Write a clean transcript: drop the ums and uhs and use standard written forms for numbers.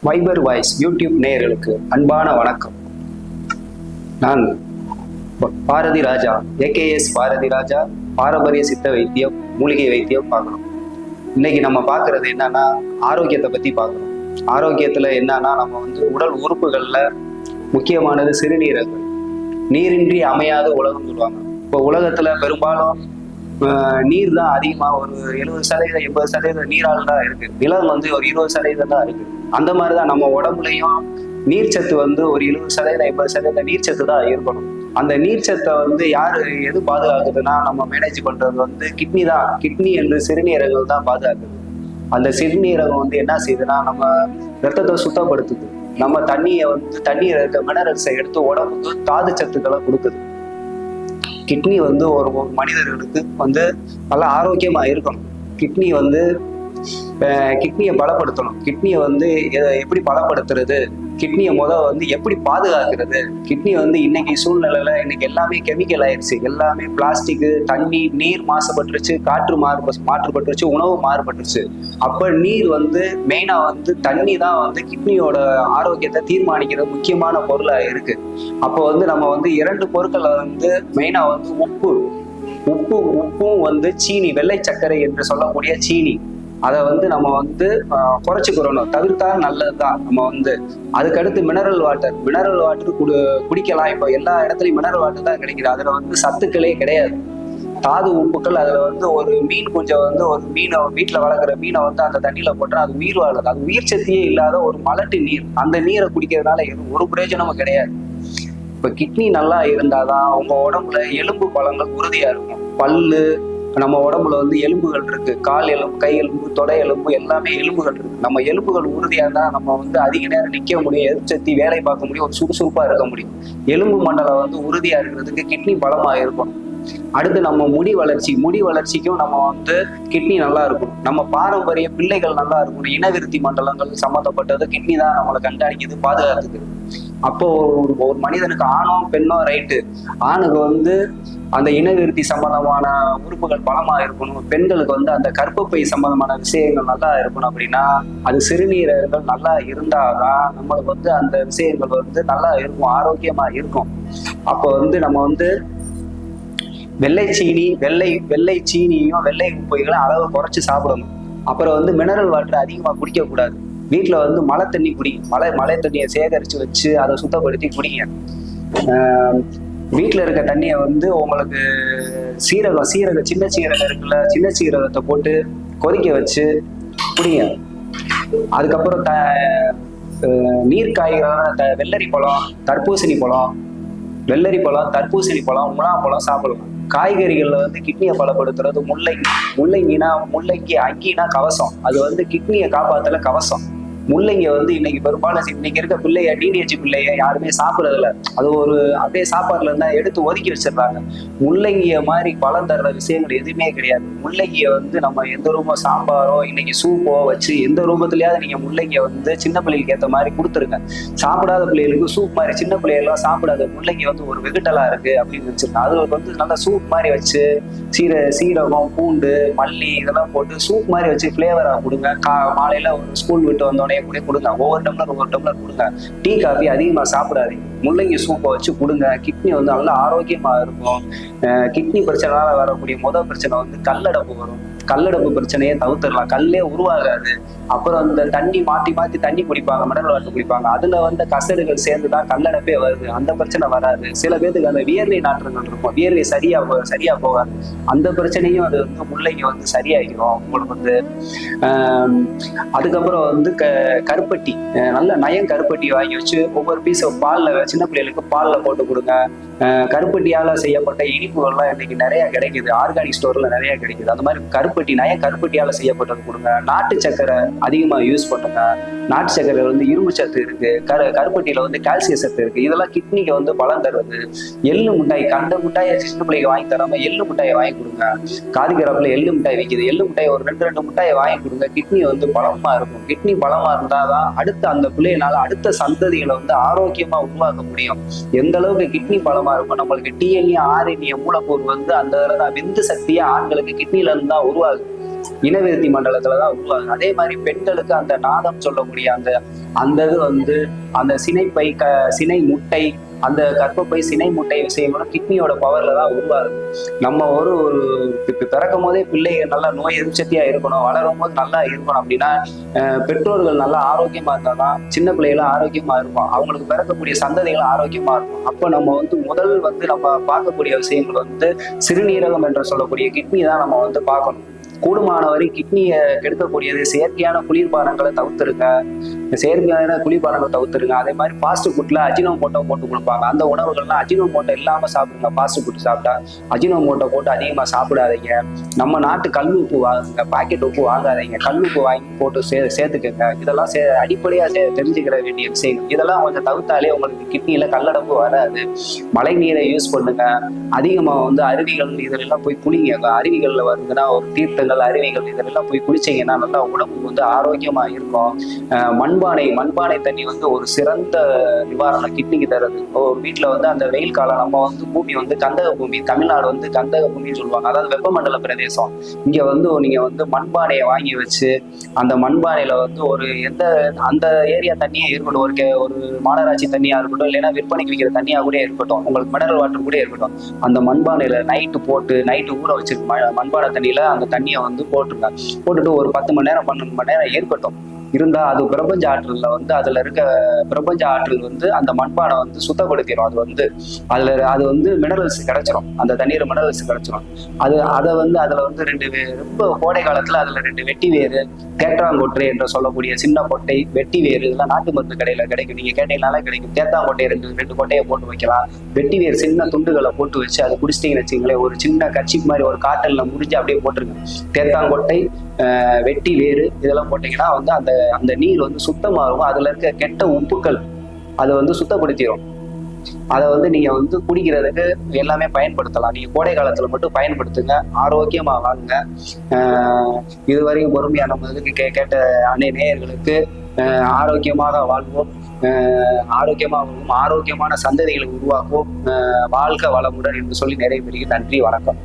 Wiper voice YouTube நேயர்களுக்கு அன்பான வணக்கம். நான் பாரதி ராஜா, ஏகேஎஸ் பாரதி ராஜா, பாரம்பரிய சித்த வைத்தியம், மூலிகை வைத்தியம் பார்க்குறோம். இன்னைக்கு நம்ம பார்க்கறது என்னன்னா ஆரோக்கியத்தை பத்தி பார்க்குறோம். ஆரோக்கியத்துல என்னன்னா நம்ம உடல் உறுப்புகள்ல முக்கியமானது சிறுநீரகம். நீரின்றி அமையாத உலகம் சொல்லுவாங்க. இப்போ உலகத்துல பெரும்பாலும் நீர் தான் அதிகமா ஒரு 70% 80% நீரால் தான் இருக்கு. நிலம் ஒரு 20% தான் இருக்கு. அந்த மாதிரிதான் நம்ம உடம்புலையும் நீர்ச்சத்து ஒரு 70% 80% நீர்ச்சத்து தான் இருக்கணும். அந்த நீர்ச்சத்தை யாரு எது பாதுகாக்குதுன்னா நம்ம மேனேஜ் பண்றது கிட்னி தான். கிட்னி என்று சிறுநீரகங்கள் தான் பாதுகாக்குது. அந்த சிறுநீரகம் என்ன செய்யுதுன்னா நம்ம ரத்தத்தை சுத்தப்படுத்துது. நம்ம தண்ணியை இருக்க மினரல்ஸை எடுத்து உடம்புக்கு தாது சத்துக்களை கொடுக்குது. கிட்னி ஒரு மனிதர்களுக்கு நல்லா ஆரோக்கியமா இருக்கணும். கிட்னியை பலப்படுத்தணும். கிட்னியை எப்படி பலப்படுத்துறது, கிட்னியை எப்படி பாதுகாக்கிறது. கிட்னி இன்னைக்கு சூழ்நிலையில இன்னைக்கு எல்லாமே கெமிக்கல் ஆயிடுச்சு. எல்லாமே பிளாஸ்டிக், தண்ணி, நீர் மாசுபட்டுருச்சு, காற்று மாற்றுப்பட்டுருச்சு, உணவு மாறுபட்டுருச்சு. அப்ப நீர் மெயினா தண்ணி தான் கிட்னியோட ஆரோக்கியத்தை தீர்மானிக்கிறது முக்கியமான பொருளா இருக்கு. அப்போ நம்ம இரண்டு பொருட்களை மெயினா உப்பும் சீனி, வெள்ளை சர்க்கரை என்று சொல்லக்கூடிய சீனி, அதை நம்ம குறைச்சிக்கிறணும். தவிர்த்தா நல்லதுதான். நம்ம அதுக்கடுத்து மினரல் வாட்டர் குடிக்கலாம். இப்போ எல்லா இடத்துலயும் மினரல் வாட்டர் தான் கிடைக்குது. அதுல சத்துக்களே கிடையாது. தாது உப்புக்கள் அதுல ஒரு மீன் கொஞ்சம் ஒரு மீனை வீட்டுல வளர்க்குற மீனை அந்த தண்ணியில போட்டா அது உயிர் வாழுது. அது உயிர் சக்தியே இல்லாத ஒரு மலட்டு நீர். அந்த நீரை குடிக்கிறதுனால ஒரு பிரயோஜனமும் கிடையாது. இப்ப கிட்னி நல்லா இருந்தாதான் உங்க உடம்புல எலும்பு பலங்கள் உறுதியா இருக்கும். பல்லு, நம்ம உடம்புல எலும்புகள் இருக்கு. கால் எலும்பு, கை எலும்பு, தொடை எலும்பு, எல்லாமே எலும்புகள் இருக்கு. நம்ம எலும்புகள் உறுதியா தான் நம்ம அதிக நேரம் நிக்க முடியும், எதிர்ச்சக்தி வேலை பார்க்க முடியும், ஒரு சுறுசுறுப்பா இருக்க முடியும். எலும்பு மண்டலம் உறுதியா இருக்கிறதுக்கு கிட்னி பலமா இருக்கணும். அடுத்து நம்ம முடி வளர்ச்சிக்கும் நம்ம கிட்னி நல்லா இருக்கணும். நம்ம பாரம்பரிய பிள்ளைகள் நல்லா இருக்கணும். இனவிருத்தி மண்டலங்கள் சம்மந்தப்பட்டது கிட்னி தான் நம்மளை கண்காணிக்குது, பாதுகாத்துக்கு. அப்போ ஒரு மனிதனுக்கு ஆணோ பெண்ணோ ரைட்டு. ஆணுக்கு அந்த இனவிருத்தி சம்பந்தமான உறுப்புகள் பலமா இருக்கணும். பெண்களுக்கு அந்த கர்ப்பப்பை சம்பந்தமான விஷயங்கள் நல்லா இருக்கணும். அப்படின்னா அது சிறுநீரகங்கள் நல்லா இருந்தாதான் நம்மளுக்கு அந்த விஷயங்கள் நல்லா இருக்கும், ஆரோக்கியமா இருக்கும். அப்போ நம்ம வெள்ளை சீனியும் வெள்ளை உப்பைகளும் அளவு குறைச்சு சாப்பிடணும். அப்புறம் மினரல் வாட்டர் அதிகமா குடிக்க கூடாது. வீட்டுல மழை தண்ணி குடிங்க. மழை தண்ணியை சேகரிச்சு வச்சு அதை சுத்தப்படுத்தி குடிங்க. வீட்டுல இருக்க தண்ணியை உங்களுக்கு சீரகம் சின்ன சீரகம் இருக்குல்ல, சின்ன சீரகத்தை போட்டு கொதிக்க வச்சு குடிங்க. அதுக்கப்புறம் நீர் காய்களான வெள்ளரி பழம், தர்பூசணி பழம், முலாப்பழம் சாப்பிடலாம். காய்கறிகள்ல கிட்னியை பலப்படுத்துறது முள்ளங்கி அங்கினா கவசம். அது கிட்னியை காப்பாத்தல கவசம். முள்ளங்கி இன்னைக்கு பெரும்பாலும் இன்னைக்கு இருக்க பிள்ளைய, டீனேஜ் பிள்ளைய யாருமே சாப்பிடறதில்ல. அது அப்படியே சாப்பாடுல இருந்தா எடுத்து ஒதுக்கி வச்சிடுறாங்க. முள்ளங்கிய மாதிரி பலம் தர்ற விஷயங்கள் எதுவுமே கிடையாது. முள்ளங்கிய நம்ம எந்த ரூபம் சாம்பாரோ இன்னைக்கு சூப்போ வச்சு எந்த ரூபத்திலயாவது நீங்க முள்ளங்கிய சின்ன பிள்ளைகளுக்கு ஏற்ற மாதிரி கொடுத்துருங்க. சாப்பிடாத பிள்ளைகளுக்கு சூப் மாதிரி, சின்ன பிள்ளைகள்லாம் சாப்பிடாத முள்ளங்கி ஒரு வெகுட்டலா இருக்கு அப்படின்னு வச்சிருக்கேன். அது நல்லா சூப் மாதிரி வச்சு சீரகம், பூண்டு, மல்லி இதெல்லாம் போட்டு சூப் மாதிரி வச்சு பிளேவரா கொடுங்க. மாலையில ஒரு ஸ்கூல் விட்டு வந்தோடனே கொடுங்க. ஒவ்வொரு டம்ளர் கொடுங்க. டீ காஃபி அதிகமா சாப்பிடாதீங்க. முள்ளங்கி சூப்பை வச்சு கொடுங்க. கிட்னி நல்லா ஆரோக்கியமா இருக்கும். கிட்னி பிரச்சனைனால வரக்கூடிய முதல் பிரச்சனை கல்லடப்பு வரும். கல்லடப்பு பிரச்சனையே தவிர்த்துடலாம். கல்லே உருவாகாது. அப்புறம் இந்த தண்ணி மாத்தி தண்ணி குடிப்பாங்க, மினரல் வாட்டர் குடிப்பாங்க. அதுல கசடுகள் சேர்ந்துதான் கல்லடப்பே வருது. அந்த பிரச்சனை வராது. சில பேருக்கு அந்த வியர்வை நாற்றங்கள் இருக்கும். வியர்வை சரியா போகாது. அந்த பிரச்சனையும் அது முள்ளங்கி சரியாகிடும் உங்களுக்கு. அதுக்கப்புறம் கருப்பட்டி, நல்ல நயம் கருப்பட்டி வாங்கி வச்சு ஒவ்வொரு பீஸ் பால்ல, சின்ன பிள்ளைகளுக்கு பால்ல போட்டு கொடுங்க. கருப்பட்டியால செய்யப்பட்ட இனிப்புகள்லாம் இன்னைக்கு நிறைய கிடைக்குது. ஆர்கானிக் ஸ்டோர்ல நிறைய கிடைக்குது. அந்த மாதிரி நயம் கருப்பட்டியால செய்யப்பட்டது கொடுங்க. நாட்டு சக்கரை அதிகமா யூஸ் பண்ணுங்க. நாட்டு சக்கரை இரும்பு சத்து இருக்கு. கருப்பட்டியில கால்சியம் சத்து இருக்கு. இதெல்லாம் கிட்னிக்கு பலம் தருவது. எள்ளு மிட்டாய், கண்ட மிட்டாயை சின்ன பிள்ளைக்கு வாங்கி தராம எள்ளு மிட்டாயை வாங்கி கொடுங்க. காதிகரப்புல எள்ளு மிட்டாய் வைக்குது. எள்ளு மிட்டாய் ஒரு ரெண்டு மிட்டாயை வாங்கி கொடுங்க. கிட்னி பலமா இருக்கும். கிட்னி பலமா இருந்தாதான் அடுத்த அந்த பிள்ளையினால அடுத்த சந்ததிகளை ஆரோக்கியமா உருவாக்க முடியும். எந்த அளவுக்கு கிட்னி பலமா இருக்கும், நம்மளுக்கு டிஎன்ஏ, ஆர்என்ஏ மூலக்கூறு அந்த விந்து சக்தியா ஆண்களுக்கு கிட்னில இருந்து தான் உருவாகுது. இனவிருத்தி மண்டலத்துலதான் உருவாகுது. அதே மாதிரி பெண்களுக்கு அந்த நாதம் சொல்லக்கூடிய அந்த அந்த இது வந்து அந்த சினைப்பை சினை முட்டை, அந்த கர்ப்பப்பை சினை முட்டை விஷயங்களும் கிட்னியோட பவர்ல தான் உருவாகுது. நம்ம ஒரு பிறக்கும் போதே பிள்ளைகள் நல்லா நோய் எதிர்ப்பு இருக்கணும், வளரும் போது நல்லா இருக்கணும் அப்படின்னா பெற்றோர்கள் நல்லா ஆரோக்கியமா இருந்தாதான் சின்ன பிள்ளைகளும் ஆரோக்கியமா இருக்கும், அவங்களுக்கு பிறக்கக்கூடிய சந்ததிகளும் ஆரோக்கியமா இருக்கும். அப்போ நம்ம வந்து முதல் வந்து நம்ம பார்க்கக்கூடிய விஷயங்கள் வந்து சிறுநீரகம் என்று சொல்லக்கூடிய கிட்னி தான் நம்ம வந்து பார்க்கணும். கூடுமான வரை கிட்னியை கெடுக்கக்கூடியது செயற்கையான குளிர்பானங்களை தவிர்த்துருங்க, செயற்கையான குளிர்பானங்களை தவிர்த்துருங்க. அதே மாதிரி ஃபாஸ்ட் ஃபுட்ல அஜினோமோட்டோ போட்டு கொடுப்பாங்க, அந்த உணவுகள்லாம் அஜினோமோட்டோ இல்லாம சாப்பிடுங்க. ஃபாஸ்ட் ஃபுட் சாப்பிட்டா அஜினோமோட்டோ போட்டு அதிகமா சாப்பிடாதீங்க. நம்ம நாட்டு கல் உப்பு வாங்குங்க, பாக்கெட் உப்பு வாங்காதீங்க, கல் உப்பு வாங்கி போட்டு சேர்த்துக்கங்க. இதெல்லாம் அடிப்படையா தெரிஞ்சுக்கிற வேண்டிய விஷயங்கள். இதெல்லாம் கொஞ்சம் தவிர்த்தாலே உங்களுக்கு கிட்னியில கல்லடப்பு வராது. மழை நீரை யூஸ் பண்ணுங்க. அதிகமா வந்து அருவிகள் இதெல்லாம் போய் குளிங்க. அருவிகள்ல வருதுன்னா ஒரு தீர்த்தங்கள் அருவிகள் இதெல்லாம் போய் குளிச்சீங்கன்னா நல்லா உடம்பு வந்து ஆரோக்கியமா இருக்கும். மண்பானை தண்ணி வந்து ஒரு சிறந்த நிவாரணம் கிட்னிக்கு தருது. ஒரு வீட்டுல வந்து அந்த வெயில் காலம் நம்ம வந்து பூமி வந்து கந்தக பூமி, தமிழ்நாடு வந்து கந்தக பூமின்னு சொல்லுவாங்க, அதாவது வெப்பமண்டல பிரதேசம். இங்க வந்து நீங்க வந்து மண்பானையை வாங்கி வச்சு அந்த மண்பானையில வந்து ஒரு அந்த ஏரியா தண்ணியே இருக்கட்டும், ஒரு மாநகராட்சி தண்ணியா இருக்கட்டும், இல்லைன்னா விற்பனைக்கு விற்கிற தண்ணியா கூட இருக்கட்டும், உங்களுக்கு மினரல் வாட்டர் கூட இருக்கட்டும், அந்த மண்பானையில நைட்டு ஊற வச்சிருக்கு மண்பானை தண்ணியில அந்த தண்ணியை வந்து போட்டுட்டு ஒரு 10 மணி நேரம் 12 மணி நேரம் இருக்கட்டும். இருந்தா அது பிரபஞ்ச ஆற்றல்ல வந்து அதுல இருக்க பிரபஞ்ச ஆற்றல் வந்து அந்த மண்பானை வந்து சுத்தப்படுத்திடும். அது வந்து மினரல்ஸ் கிடைச்சிரும், அந்த தண்ணீர் மினரல்ஸ் கிடைச்சிரும். அதை வந்து அதுல வந்து ரொம்ப கோடை காலத்துல அதுல 2 வெட்டி வேறு, தேற்றாங்கொட்டை என்று சொல்லக்கூடிய சின்ன கொட்டை, வெட்டி வேறு, இதெல்லாம் நாட்டு மருந்து கடையில கிடைக்கும், நீங்க கேட்டீங்கனாலே கிடைக்கும். தேத்தாங்கொட்டை ரெண்டு கொட்டையை போட்டு வைக்கலாம். வெட்டி வேறு சின்ன துண்டுகளை போட்டு வச்சு அதை குடிச்சிட்டீங்கன்னு வச்சுங்களேன், ஒரு சின்ன கட்சிக்கு மாதிரி ஒரு காட்டன்ல முடிஞ்சு அப்படியே போட்டுருங்க. தேத்தாங்கொட்டை, வெட்டி வேறு இதெல்லாம் போட்டீங்கன்னா வந்து அந்த நீர் வந்து சுத்தமா இருக்கும். அதுல இருக்க கெட்ட உப்புக்கள் அதை வந்து சுத்தப்படுத்திடும். அதை வந்து நீங்க வந்து குடிக்கிறதுக்கு எல்லாமே பயன்படுத்தலாம். நீங்க கோடை காலத்துல மட்டும் பயன்படுத்துங்க, ஆரோக்கியமா வாங்குங்க. இதுவரையும் பொறுமையா நம்ம கேட்ட நேயர்களுக்கு ஆரோக்கியமாக வாழ்வோம், ஆரோக்கியமான சந்ததிகளை உருவாக்குவோம். வாழ்க வளமுடன் என்று சொல்லி நிறைய பேருக்கு நன்றி, வணக்கம்.